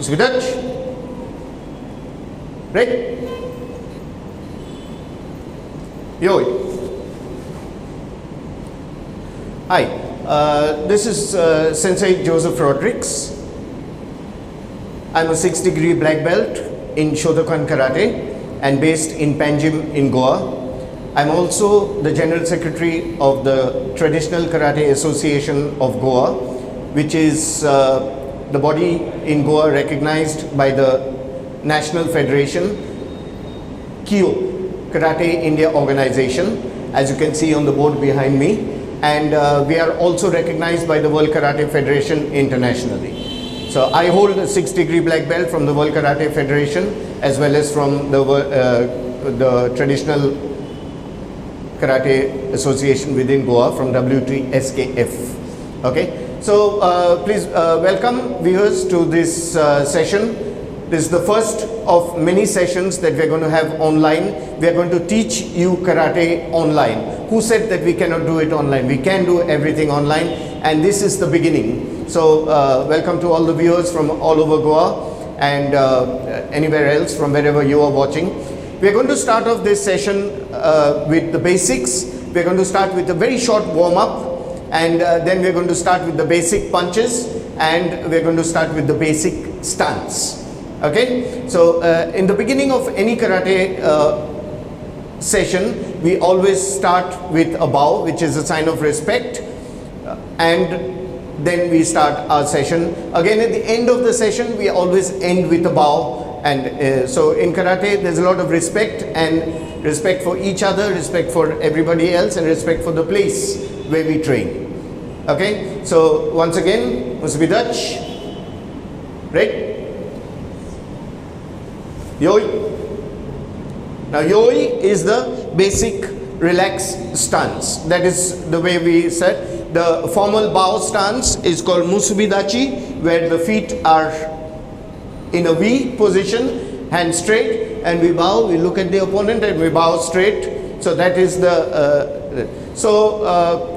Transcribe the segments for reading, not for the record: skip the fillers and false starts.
Svidaj? Right? Yo. Hi, this is Sensei Joseph Rodrigues. I'm a 6th-degree black belt in Shotokan Karate and based in Panjim in Goa. I'm also the General Secretary of the Traditional Karate Association of Goa, which is the body in Goa recognized by the National Federation, KIO, Karate India Organization, as you can see on the board behind me. And we are also recognized by the World Karate Federation internationally. So I hold a 6th-degree black belt from the World Karate Federation as well as from the Traditional Karate Association within Goa from W3SKF. Okay, so please welcome viewers to this session. This is the first of many sessions that we're going to have online. We are going to teach you karate online. Who said that we cannot do it online? We can do everything online, and this is the beginning. So welcome to all the viewers from all over Goa and anywhere else from wherever you are watching. We're going to start off this session with the basics. We're going to start with a very short warm-up, and then we're going to start with the basic punches, and we're going to start with the basic stance. Okay, so in the beginning of any karate session, we always start with a bow, which is a sign of respect, and then we start our session. Again, at the end of the session, we always end with a bow. And so in karate, there's a lot of respect, and respect for each other, respect for everybody else, and respect for the place where we train. Okay, so once again, Svidaj, right? Yoi. Now yoi is the basic relaxed stance. That is the way we said. The formal bow stance is called musubidachi, where the feet are in a V position, hands straight, and we bow, we look at the opponent and we bow straight. So that is the,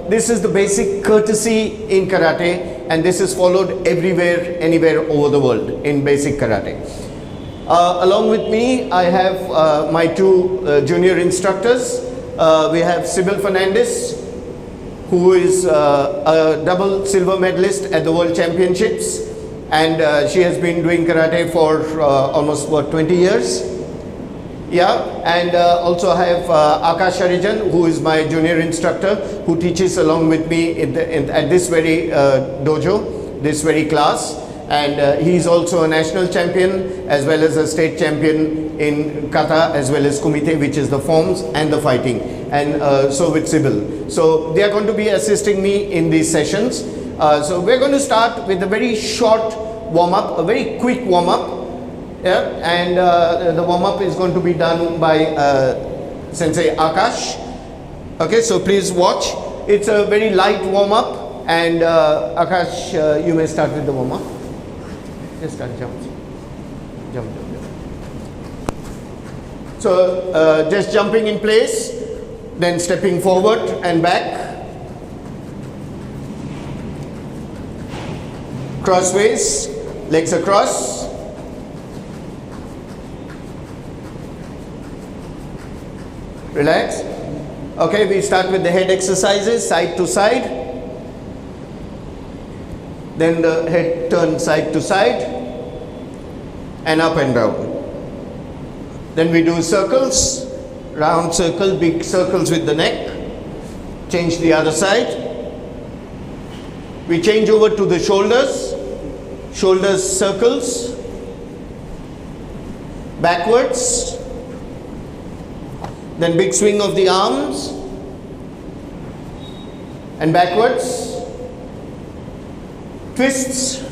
this is the basic courtesy in karate, and this is followed everywhere, anywhere over the world in basic karate. Along with me, I have my two junior instructors. We have Sybil Fernandez, who is a double silver medalist at the World Championships, and she has been doing karate for almost 20 years. Yeah, and also I have Akash Harijan, who is my junior instructor, who teaches along with me at this very dojo, this very class. And he is also a national champion as well as a state champion in kata as well as kumite, which is the forms and the fighting, and so with Sybil. So they are going to be assisting me in these sessions. So we're going to start with a very short warm-up, a very quick warm-up. Yeah, and the warm-up is going to be done by Sensei Akash. Okay, so please watch. It's a very light warm-up, and Akash, you may start with the warm-up. Just start jump. So just jumping in place, then stepping forward and back. Crossways, legs across. Relax. Okay, we start with the head exercises, side to side. Then the head turns side to side and up and down. Then we do circles, round circle, big circles with the neck. Change the other side. We change over to the shoulders, shoulders circles, backwards. Then big swing of the arms and backwards. Twists,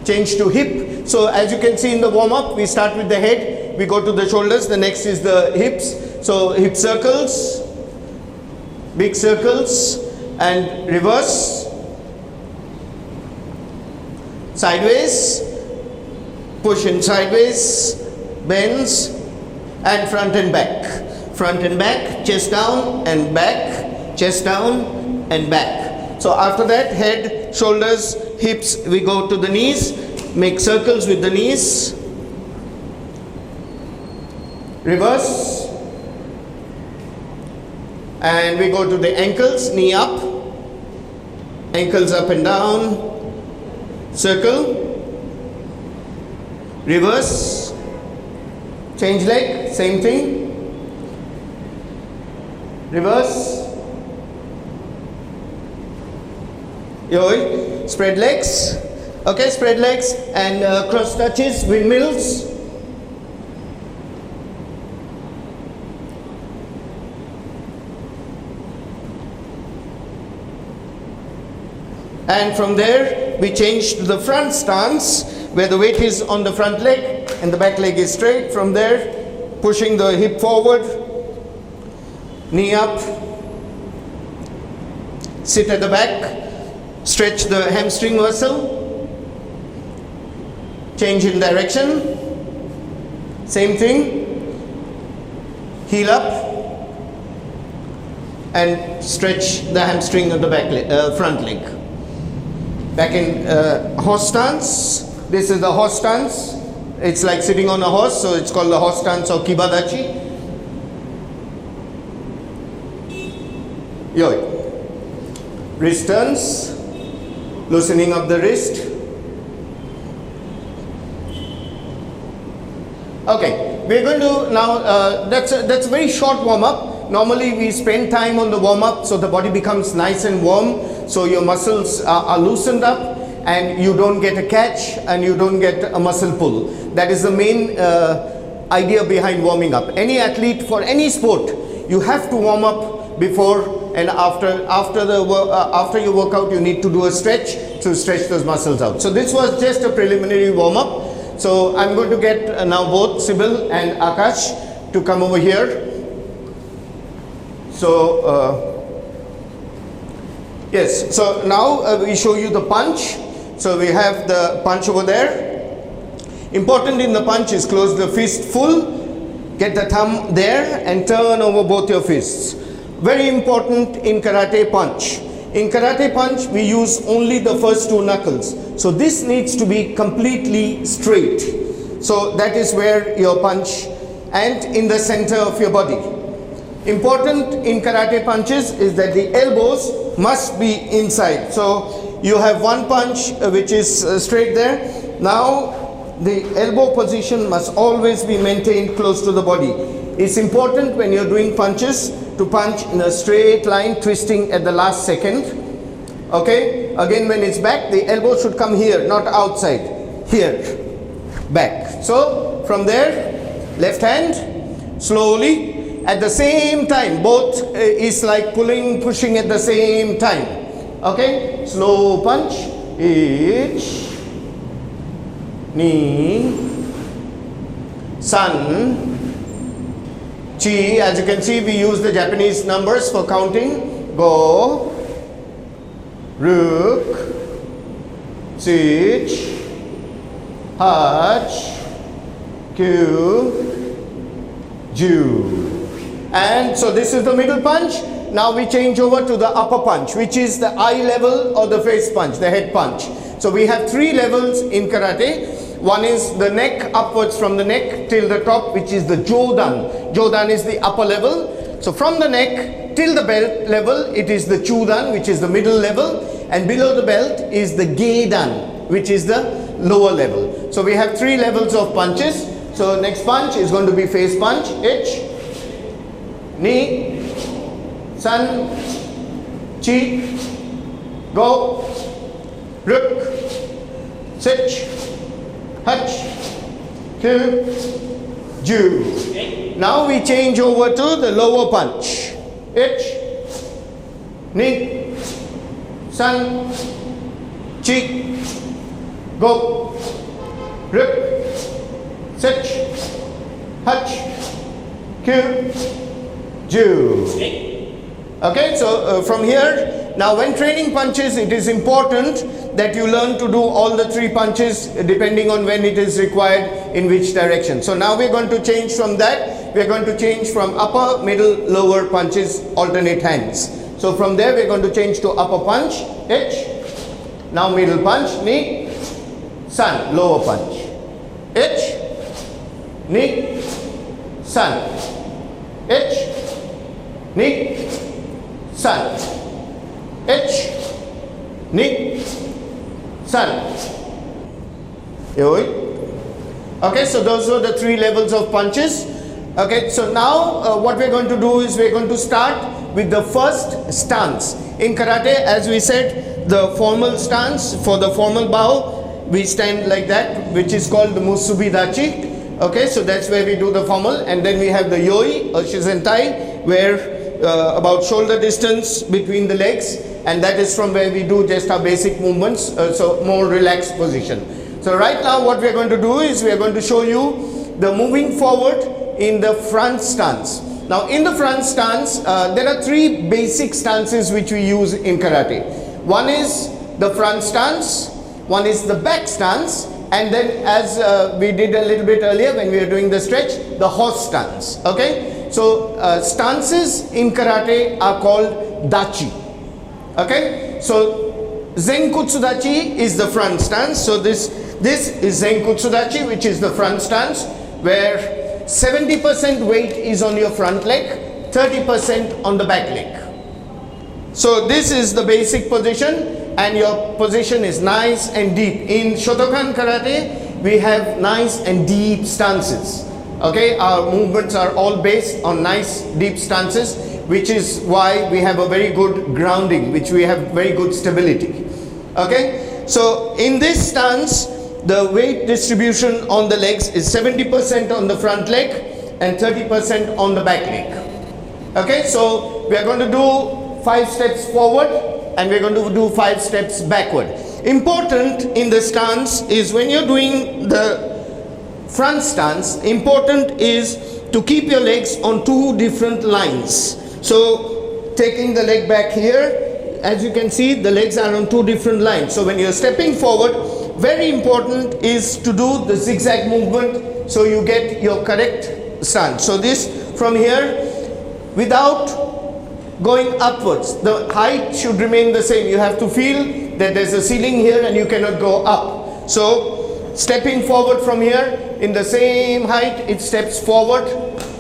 change to hip. So as you can see in the warm-up, we start with the head, we go to the shoulders, the next is the hips. So hip circles, big circles, and reverse, sideways, push in sideways, bends, and front and back, chest down and back, chest down and back. So after that, head, shoulders, hips, we go to the knees, make circles with the knees, reverse, and we go to the ankles, knee up, ankles up and down, circle, reverse, change leg, same thing, reverse, yoi, spread legs, okay, spread legs and cross touches, windmills. And from there we change to the front stance where the weight is on the front leg and the back leg is straight. From there, pushing the hip forward, knee up, sit at the back, stretch the hamstring muscle, change in direction, same thing, heel up and stretch the hamstring of the back leg, front leg. Back in horse stance. This is the horse stance. It's like sitting on a horse, so it's called the horse stance or kibadachi. Yoi. Wrist turns, loosening up the wrist. Okay, we're going to now, that's a very short warm up. Normally we spend time on the warm up so the body becomes nice and warm, so your muscles are loosened up and you don't get a catch and you don't get a muscle pull. That is the main idea behind warming up. Any athlete for any sport, you have to warm up before and after your workout. You need to do a stretch to stretch those muscles out. So this was just a preliminary warm up. So I'm going to get now both Sibyl and Akash to come over here. So yes, so now we show you the punch. So we have the punch over there. Important in the punch is close the fist full, get the thumb there and turn over both your fists. Very important in karate punch. In karate punch we use only the first two knuckles. So this needs to be completely straight. So that is where your punch and in the center of your body. Important in karate punches is that the elbows must be inside. So you have one punch which is straight there. Now the elbow position must always be maintained close to the body. It's important when you're doing punches to punch in a straight line, twisting at the last second. Okay, again when it's back, the elbow should come here, not outside, here, back. So from there, left hand, slowly, at the same time, both is like pulling, pushing at the same time. Okay, slow punch, ich, ni, san, chi. As you can see, we use the Japanese numbers for counting. Go, ruk, sich, hach, kyu, ju. And so this is the middle punch. Now we change over to the upper punch, which is the eye level or the face punch, the head punch. So we have three levels in karate. One is the neck, upwards from the neck till the top, which is the jodan. Jodan is the upper level. So from the neck till the belt level, it is the chudan, which is the middle level. And below the belt is the geidan, which is the lower level. So we have three levels of punches. So next punch is going to be face punch, ich, ni, san, chi, go, ruk, sich, hach, kyu, ju. Now we change over to the lower punch. Ich, ni, san, chi, go, ruk, sich, hach, kyu, ju. Okay, so from here, now when training punches, it is important that you learn to do all the three punches depending on when it is required in which direction. So now we're going to change from that. We're going to change from upper, middle, lower punches, alternate hands. So from there we're going to change to upper punch, H. Now middle punch, knee, sun, lower punch, H, knee, sun, H, knee, sun, H, knee, sun. Okay, so those were the 3 levels of punches. Okay, so now what we're going to do is we're going to start with the first stance. In karate, as we said, the formal stance, for the formal bow, we stand like that, which is called the musubi dachi. Okay, so that's where we do the formal, and then we have the yoi or shizentai, where about shoulder distance between the legs, and that is from where we do just our basic movements, so more relaxed position. So right now what we are going to do is we are going to show you the moving forward in the front stance. Now in the front stance, there are 3 basic stances which we use in karate. One is the front stance, one is the back stance, and then as we did a little bit earlier when we were doing the stretch, the horse stance. Okay, so stances in karate are called dachi. Okay, so Zenkutsu dachi is the front stance. So this is Zenkutsu dachi, which is the front stance, where 70% weight is on your front leg, 30% on the back leg. So this is the basic position, and your position is nice and deep. In Shotokan karate, we have nice and deep stances. Okay, our movements are all based on nice deep stances, which is why we have a very good grounding, which we have very good stability. Okay, so in this stance, the weight distribution on the legs is 70% on the front leg and 30% on the back leg. Okay, so we are going to do 5 steps forward and we're going to do 5 steps backward. Important in the stance is when you're doing the front stance, important is to keep your legs on 2 different lines. So taking the leg back here, as you can see, the legs are on 2 different lines. So when you're stepping forward, very important is to do the zigzag movement so you get your correct stance. So this from here, without going upwards, the height should remain the same. You have to feel that there's a ceiling here and you cannot go up. So stepping forward from here, in the same height it steps forward,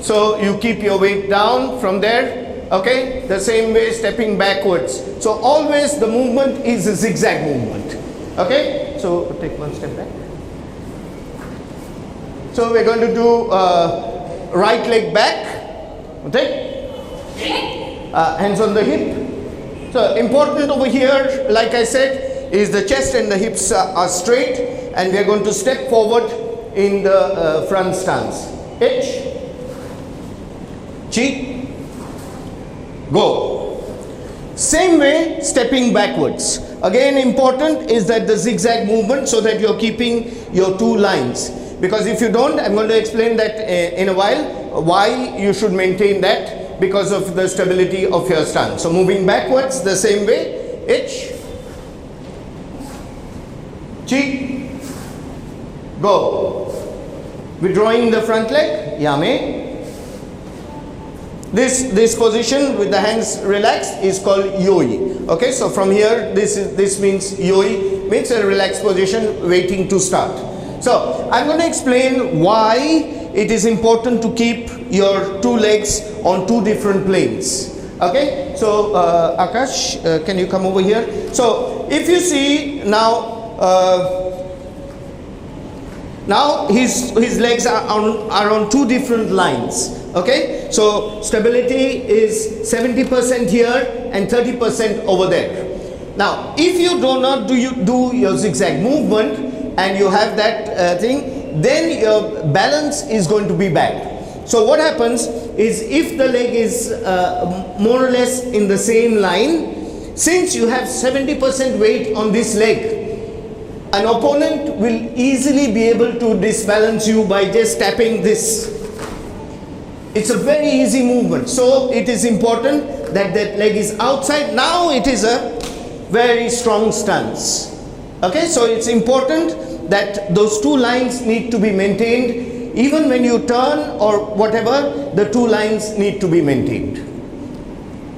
so you keep your weight down from there. Okay, the same way stepping backwards. So always the movement is a zigzag movement. Okay, so take 1 step back. So we're going to do right leg back. Okay, hands on the hip. So important over here, like I said, is the chest and the hips are straight, and we are going to step forward in the front stance. H, chi, go. Same way stepping backwards. Again, important is that the zigzag movement, so that you're keeping your 2 lines. Because if you don't, I'm going to explain that in a while, why you should maintain that, because of the stability of your stance. So moving backwards the same way. H, chi, go. Withdrawing the front leg, yame. This position with the hands relaxed is called yoi. Okay, so from here this means yoi, means a relaxed position waiting to start. So I'm going to explain why it is important to keep your 2 legs on 2 different planes. Okay, so Akash, can you come over here? So if you see now, now his legs are on 2 different lines. Okay, so stability is 70% here and 30% over there. Now if you do not do your zigzag movement and you have that thing, then your balance is going to be bad. So what happens is, if the leg is more or less in the same line, since you have 70% weight on this leg, an opponent will easily be able to disbalance you by just tapping this. It's a very easy movement. So it is important that that leg is outside. Now it is a very strong stance. Okay, so it's important that those 2 lines need to be maintained. Even when you turn or whatever, the 2 lines need to be maintained.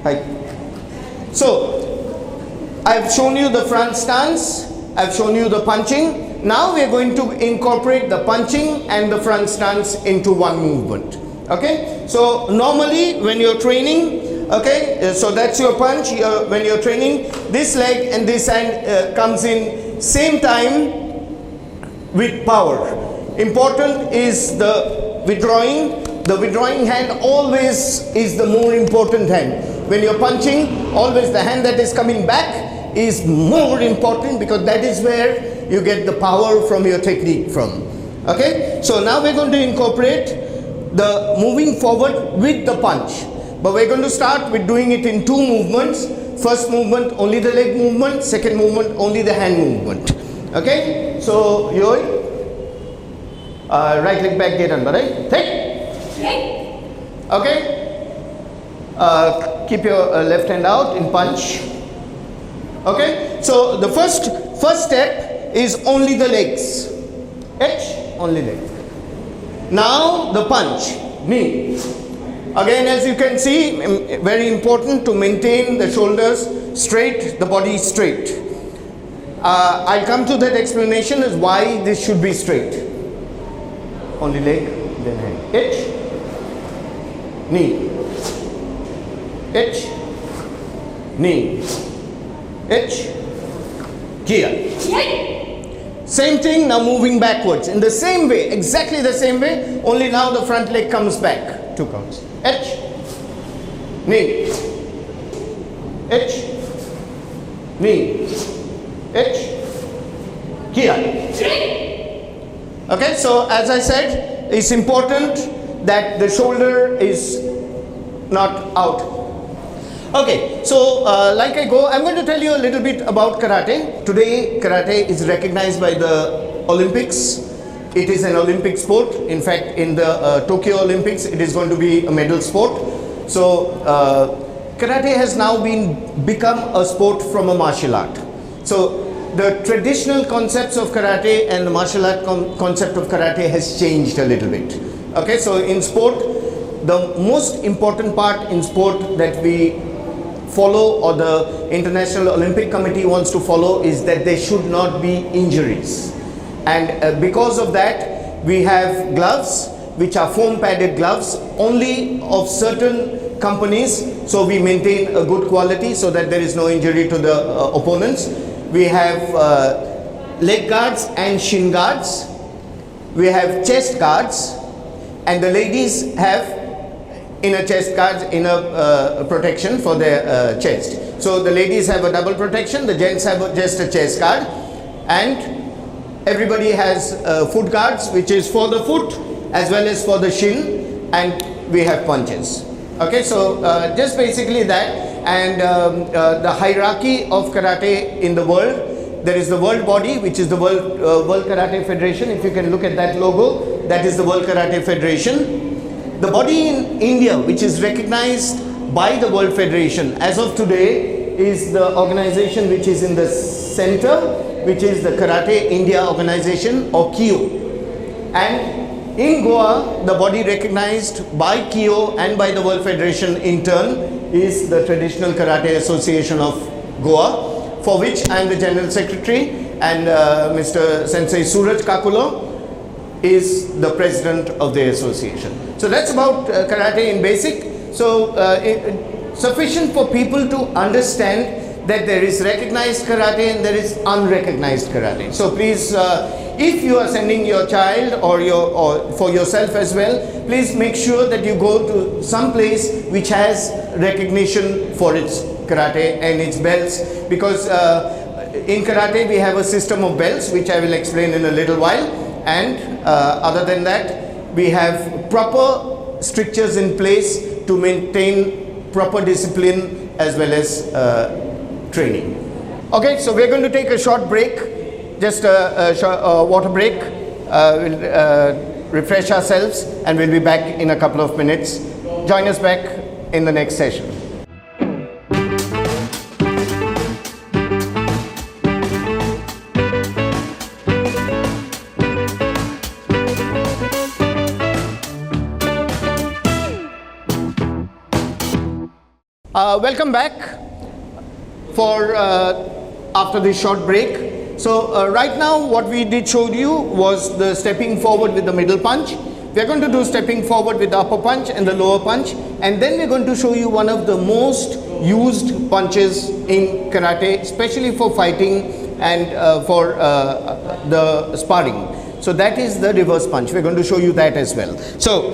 Right. So I've shown you the front stance, I've shown you the punching. Now we are going to incorporate the punching and the front stance into one movement. Okay, so normally when you're training, okay, so that's your punch. When you're training, this leg and this hand comes in same time with power. Important is the withdrawing. The withdrawing hand always is the more important hand. When you're punching, always the hand that is coming back is more important, because that is where you get the power from your technique from. Okay, so now we're going to incorporate the moving forward with the punch, but we're going to start with doing it in two movements. First movement only the leg movement, second movement only the hand movement. Okay, so yoi, right leg back get under, right? Take. Okay, keep your left hand out in punch. Okay, so the first step is only the legs. H, only leg. Now the punch, knee. Again, as you can see, very important to maintain the shoulders straight, the body straight. I'll come to that explanation as why this should be straight. Only leg, then hand. H, knee. H, knee. H, here. Same thing, now moving backwards in the same way, exactly the same way, only now the front leg comes back. 2 counts. H, knee. H, knee. H, here. Okay, so as I said, it's important that the shoulder is not out. Okay, so like I go, I'm going to tell you a little bit about karate. Today, karate is recognized by the Olympics. It is an Olympic sport. In fact, in the Tokyo Olympics, it is going to be a medal sport. So, karate has now become a sport from a martial art. So, the traditional concepts of karate and the martial art concept of karate has changed a little bit. Okay, so in sport, the most important part in sport that we follow, or the International Olympic Committee wants to follow, is that there should not be injuries. And because of that, we have gloves which are foam padded gloves only of certain companies, so we maintain a good quality so that there is no injury to the opponents. We have leg guards and shin guards. We have chest guards, and the ladies have inner chest guards, inner protection for their chest. So the ladies have a double protection, the gents have just a chest guard, and everybody has foot guards, which is for the foot as well as for the shin, and we have punches. Okay, so just basically that. And the hierarchy of karate in the world, there is the world body, which is the World Karate Federation. If you can look at that logo, that is the World Karate Federation. The body in India, which is recognized by the World Federation as of today, is the organization which is in the center, which is the Karate India Organization, or KIO. And in Goa, the body recognized by KIO and by the World Federation in turn is the Traditional Karate Association of Goa, for which I am the General Secretary, and Mr. Sensei Suraj Kakulo is the President of the association. So that's about karate in basic. So sufficient for people to understand that there is recognized karate and there is unrecognized karate. So please, if you are sending your child or for yourself as well, please make sure that you go to some place which has recognition for its karate and its belts, because in karate we have a system of belts which I will explain in a little while, and other than that we have proper strictures in place to maintain proper discipline as well as training. Okay, so we're going to take a short break, just a short water break. We'll refresh ourselves and we'll be back in a couple of minutes. Join us back in the next session. Welcome back. for after this short break. So right now what we did show you was the stepping forward with the middle punch. We are going to do stepping forward with the upper punch and the lower punch, and then we're going to show you one of the most used punches in karate, especially for fighting and for the sparring. So that is the reverse punch. We're going to show you that as well. So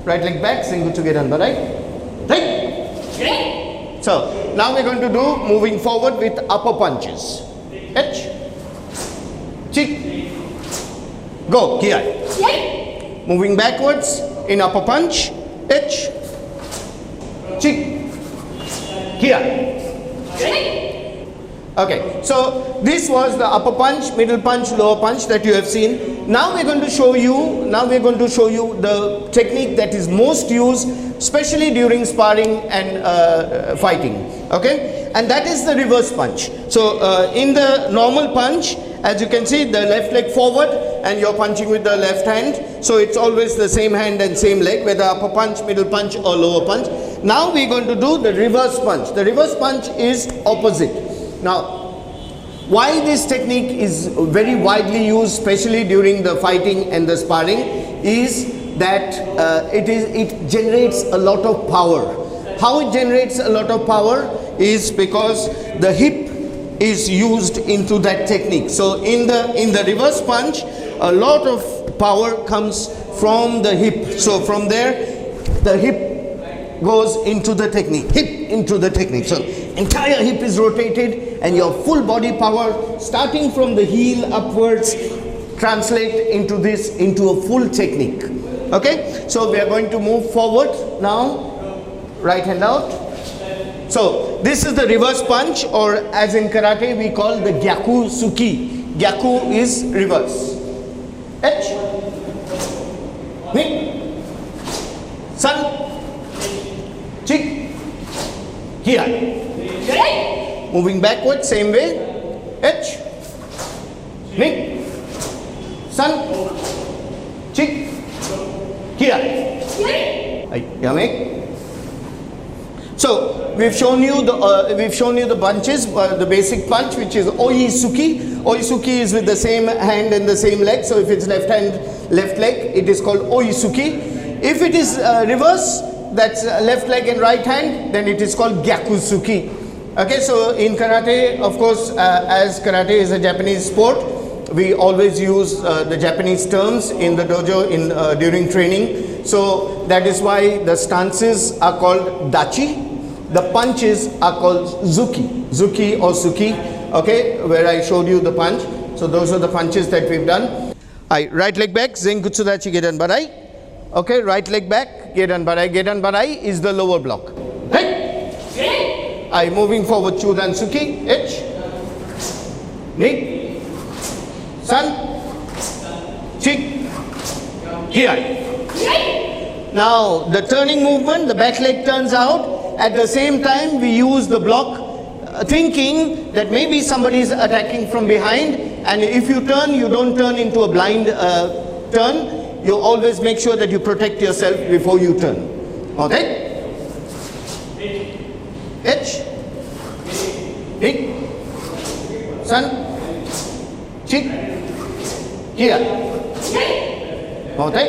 right leg back, Senjutsu Gedan Barai. Right. So now we're going to do moving forward with upper punches. H, Chik, go, Kiai. Moving backwards in upper punch, H, Chik, Kiai. Okay, so this was the upper punch, middle punch, lower punch that you have seen. Now we're going to show you the technique that is most used, especially during sparring and fighting. Okay, and that is the reverse punch. So in the normal punch, as you can see, the left leg forward and you're punching with the left hand. So it's always the same hand and same leg, whether upper punch, middle punch or lower punch. Now we're going to do the reverse punch. The reverse punch is opposite. Now, why this technique is very widely used, especially during the fighting and the sparring, is that it generates a lot of power. How it generates a lot of power is because the hip is used into that technique. So in the reverse punch, a lot of power comes from the hip. So from there, the hip goes into the technique. Hip into the technique. So entire hip is rotated and your full body power starting from the heel upwards translate into a full technique. Okay, so we are going to move forward now. Right hand out. So this is the reverse punch, or as in karate we call the Gyaku Suki. Gyaku is reverse. H, Ni, San, Chik, Kiai. Moving backward, same way. H, Ni, San, Chik, Kiai. Yamek. So we've shown you the punches, the basic punch, which is Oisuki. Oisuki is with the same hand and the same leg. So if it's left hand, left leg, it is called Oisuki. If it is reverse, that's left leg and right hand, then it is called Gyakusuki. Okay, so in karate, of course, as karate is a Japanese sport, we always use the Japanese terms in the dojo during training. So that is why the stances are called dachi. The punches are called zuki. Zuki or suki. Okay, where I showed you the punch. So those are the punches that we've done. Right leg back, Zenkutsu Dachi Gedan Barai. Okay, right leg back, Gedan Barai. Gedan Barai is the lower block. Hey! Moving forward, Chudan Suki. H. Ni. San. Chik. Kiai. Now the turning movement, the back leg turns out. At the same time we use the block thinking that maybe somebody is attacking from behind, and if you turn, you don't turn into a blind turn. You always make sure that you protect yourself before you turn. Okay? H. Hik. San. Chik. Here. Okay?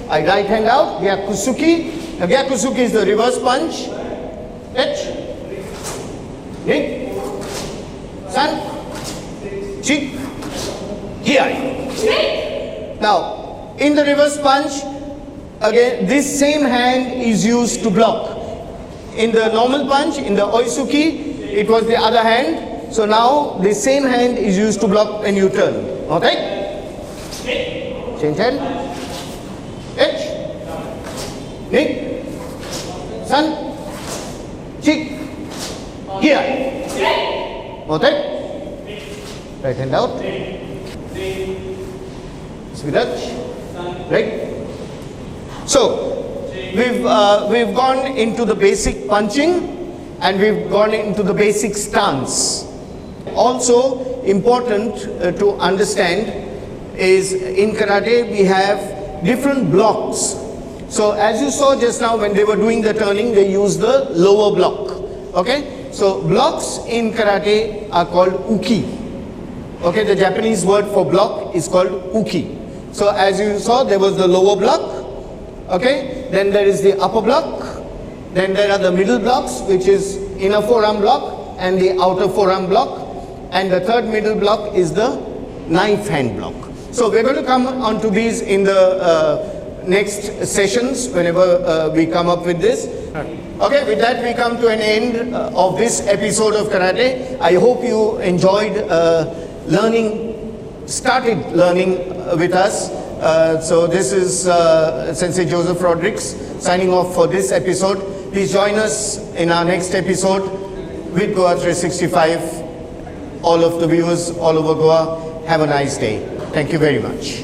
Right hand out, Gyakusuki. Now Gyakusuki is the reverse punch. H. Hik. San. Chik. Kiai. Now, in the reverse punch, again, this same hand is used to block. In the normal punch, in the Oisuki, it was the other hand. So now, the same hand is used to block when you turn. Okay? Change hand. H. Hik. San. Chik. Kiai. Okay? Right hand out. Sviraj. Right? So, we've gone into the basic punching and we've gone into the basic stance. Also important to understand is in karate we have different blocks. So as you saw just now when they were doing the turning, they used the lower block. Okay? So blocks in karate are called uki. Okay, the Japanese word for block is called uki. So as you saw, there was the lower block, okay, then there is the upper block, then there are the middle blocks, which is inner forearm block and the outer forearm block, and the third middle block is the knife hand block. So we're going to come onto these in the next sessions whenever we come up with this. Okay, with that we come to an end of this episode of Karate. I hope you enjoyed started learning with us. So this is Sensei Joseph Rodericks signing off for this episode. Please join us in our next episode with Goa 365. All of the viewers all over Goa, have a nice day. Thank you very much.